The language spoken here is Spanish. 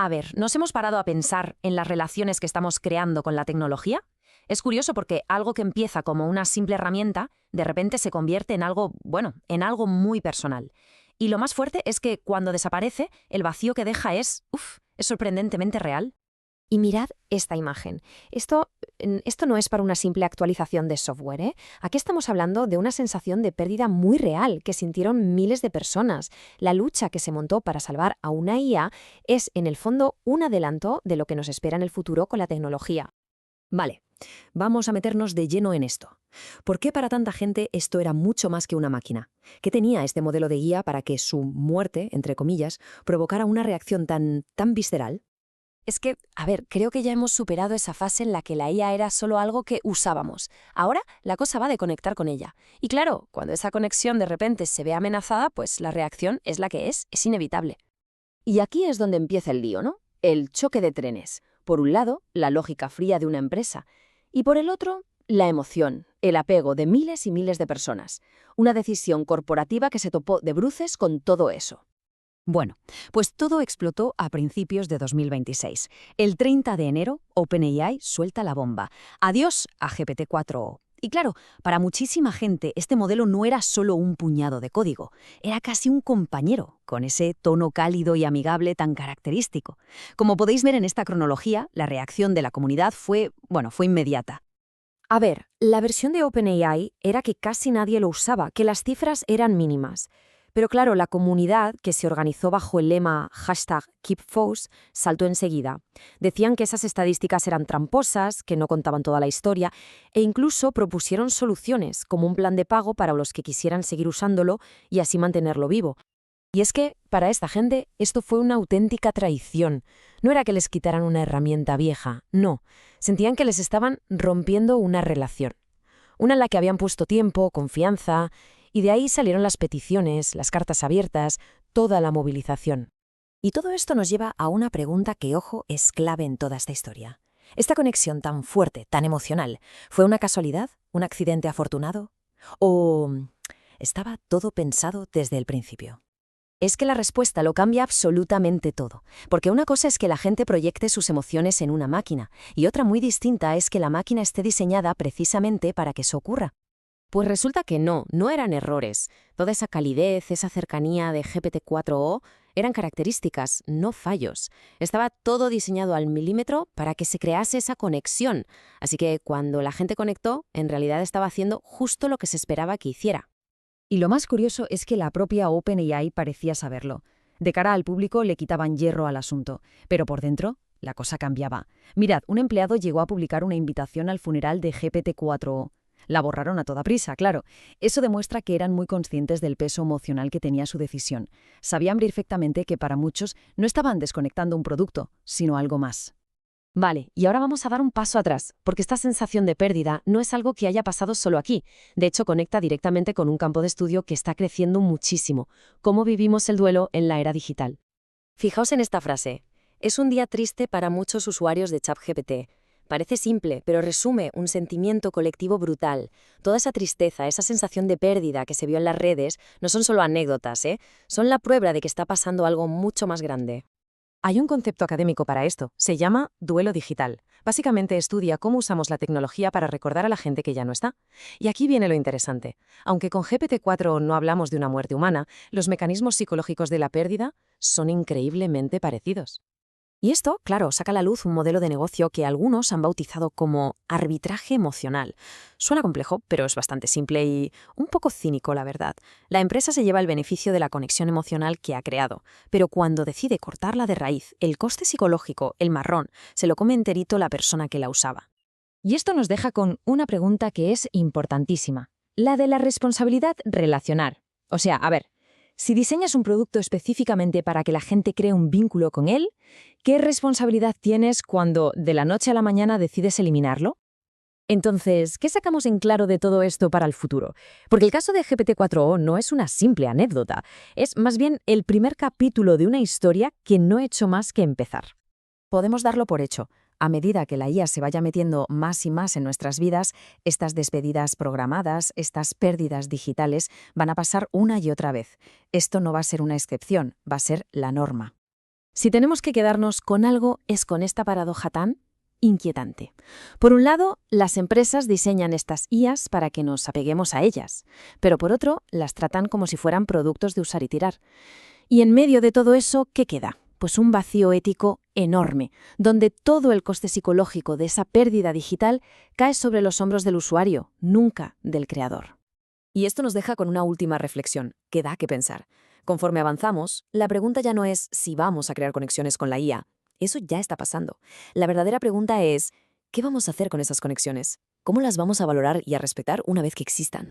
A ver, ¿nos hemos parado a pensar en las relaciones que estamos creando con la tecnología? Es curioso porque algo que empieza como una simple herramienta, de repente se convierte en algo, bueno, en algo muy personal. Y lo más fuerte es que cuando desaparece, el vacío que deja es sorprendentemente real. Y mirad esta imagen. Esto no es para una simple actualización de software, ¿eh? Aquí estamos hablando de una sensación de pérdida muy real que sintieron miles de personas. La lucha que se montó para salvar a una IA es, en el fondo, un adelanto de lo que nos espera en el futuro con la tecnología. Vale, vamos a meternos de lleno en esto. ¿Por qué para tanta gente esto era mucho más que una máquina? ¿Qué tenía este modelo de guía para que su muerte, entre comillas, provocara una reacción tan visceral? Es que, a ver, creo que ya hemos superado esa fase en la que la IA era solo algo que usábamos. Ahora la cosa va de conectar con ella. Y claro, cuando esa conexión de repente se ve amenazada, pues la reacción es la que es inevitable. Y aquí es donde empieza el lío, ¿no? El choque de trenes. Por un lado, la lógica fría de una empresa. Y por el otro, la emoción, el apego de miles y miles de personas. Una decisión corporativa que se topó de bruces con todo eso. Bueno, pues todo explotó a principios de 2026. El 30 de enero, OpenAI suelta la bomba. Adiós a GPT-4o. Y claro, para muchísima gente este modelo no era solo un puñado de código, era casi un compañero, con ese tono cálido y amigable tan característico. Como podéis ver en esta cronología, la reacción de la comunidad fue inmediata. A ver, la versión de OpenAI era que casi nadie lo usaba, que las cifras eran mínimas. Pero claro, la comunidad, que se organizó bajo el lema #KeepFoes, saltó enseguida. Decían que esas estadísticas eran tramposas, que no contaban toda la historia, e incluso propusieron soluciones, como un plan de pago para los que quisieran seguir usándolo y así mantenerlo vivo. Y es que, para esta gente, esto fue una auténtica traición. No era que les quitaran una herramienta vieja, no. Sentían que les estaban rompiendo una relación. Una en la que habían puesto tiempo, confianza, y de ahí salieron las peticiones, las cartas abiertas, toda la movilización. Y todo esto nos lleva a una pregunta que, ojo, es clave en toda esta historia. ¿Esta conexión tan fuerte, tan emocional, fue una casualidad? ¿Un accidente afortunado? ¿O estaba todo pensado desde el principio? Es que la respuesta lo cambia absolutamente todo, porque una cosa es que la gente proyecte sus emociones en una máquina, y otra muy distinta es que la máquina esté diseñada precisamente para que eso ocurra. Pues resulta que no eran errores. Toda esa calidez, esa cercanía de GPT-4o eran características, no fallos. Estaba todo diseñado al milímetro para que se crease esa conexión. Así que cuando la gente conectó, en realidad estaba haciendo justo lo que se esperaba que hiciera. Y lo más curioso es que la propia OpenAI parecía saberlo. De cara al público le quitaban hierro al asunto, pero por dentro la cosa cambiaba. Mirad, un empleado llegó a publicar una invitación al funeral de GPT-4o. La borraron a toda prisa, claro. Eso demuestra que eran muy conscientes del peso emocional que tenía su decisión. Sabían perfectamente que para muchos no estaban desconectando un producto, sino algo más. Vale, y ahora vamos a dar un paso atrás, porque esta sensación de pérdida no es algo que haya pasado solo aquí. De hecho, conecta directamente con un campo de estudio que está creciendo muchísimo: cómo vivimos el duelo en la era digital. Fijaos en esta frase. Es un día triste para muchos usuarios de ChatGPT. Parece simple, pero resume un sentimiento colectivo brutal. Toda esa tristeza, esa sensación de pérdida que se vio en las redes, no son solo anécdotas, ¿eh? Son la prueba de que está pasando algo mucho más grande. Hay un concepto académico para esto, se llama duelo digital. Básicamente estudia cómo usamos la tecnología para recordar a la gente que ya no está. Y aquí viene lo interesante. Aunque con GPT-4 no hablamos de una muerte humana, los mecanismos psicológicos de la pérdida son increíblemente parecidos. Y esto, claro, saca a la luz un modelo de negocio que algunos han bautizado como arbitraje emocional. Suena complejo, pero es bastante simple y un poco cínico, la verdad. La empresa se lleva el beneficio de la conexión emocional que ha creado, pero cuando decide cortarla de raíz, el coste psicológico, el marrón, se lo come enterito la persona que la usaba. Y esto nos deja con una pregunta que es importantísima, la de la responsabilidad relacional. O sea, a ver, si diseñas un producto específicamente para que la gente cree un vínculo con él, ¿qué responsabilidad tienes cuando de la noche a la mañana decides eliminarlo? Entonces, ¿qué sacamos en claro de todo esto para el futuro? Porque el caso de GPT-4o no es una simple anécdota, es más bien el primer capítulo de una historia que no ha hecho más que empezar. Podemos darlo por hecho. A medida que la IA se vaya metiendo más y más en nuestras vidas, estas despedidas programadas, estas pérdidas digitales, van a pasar una y otra vez. Esto no va a ser una excepción, va a ser la norma. Si tenemos que quedarnos con algo, es con esta paradoja tan inquietante. Por un lado, las empresas diseñan estas IAs para que nos apeguemos a ellas, pero por otro, las tratan como si fueran productos de usar y tirar. Y en medio de todo eso, ¿qué queda? Pues un vacío ético enorme, donde todo el coste psicológico de esa pérdida digital cae sobre los hombros del usuario, nunca del creador. Y esto nos deja con una última reflexión, que da que pensar. Conforme avanzamos, la pregunta ya no es si vamos a crear conexiones con la IA. Eso ya está pasando. La verdadera pregunta es, ¿qué vamos a hacer con esas conexiones? ¿Cómo las vamos a valorar y a respetar una vez que existan?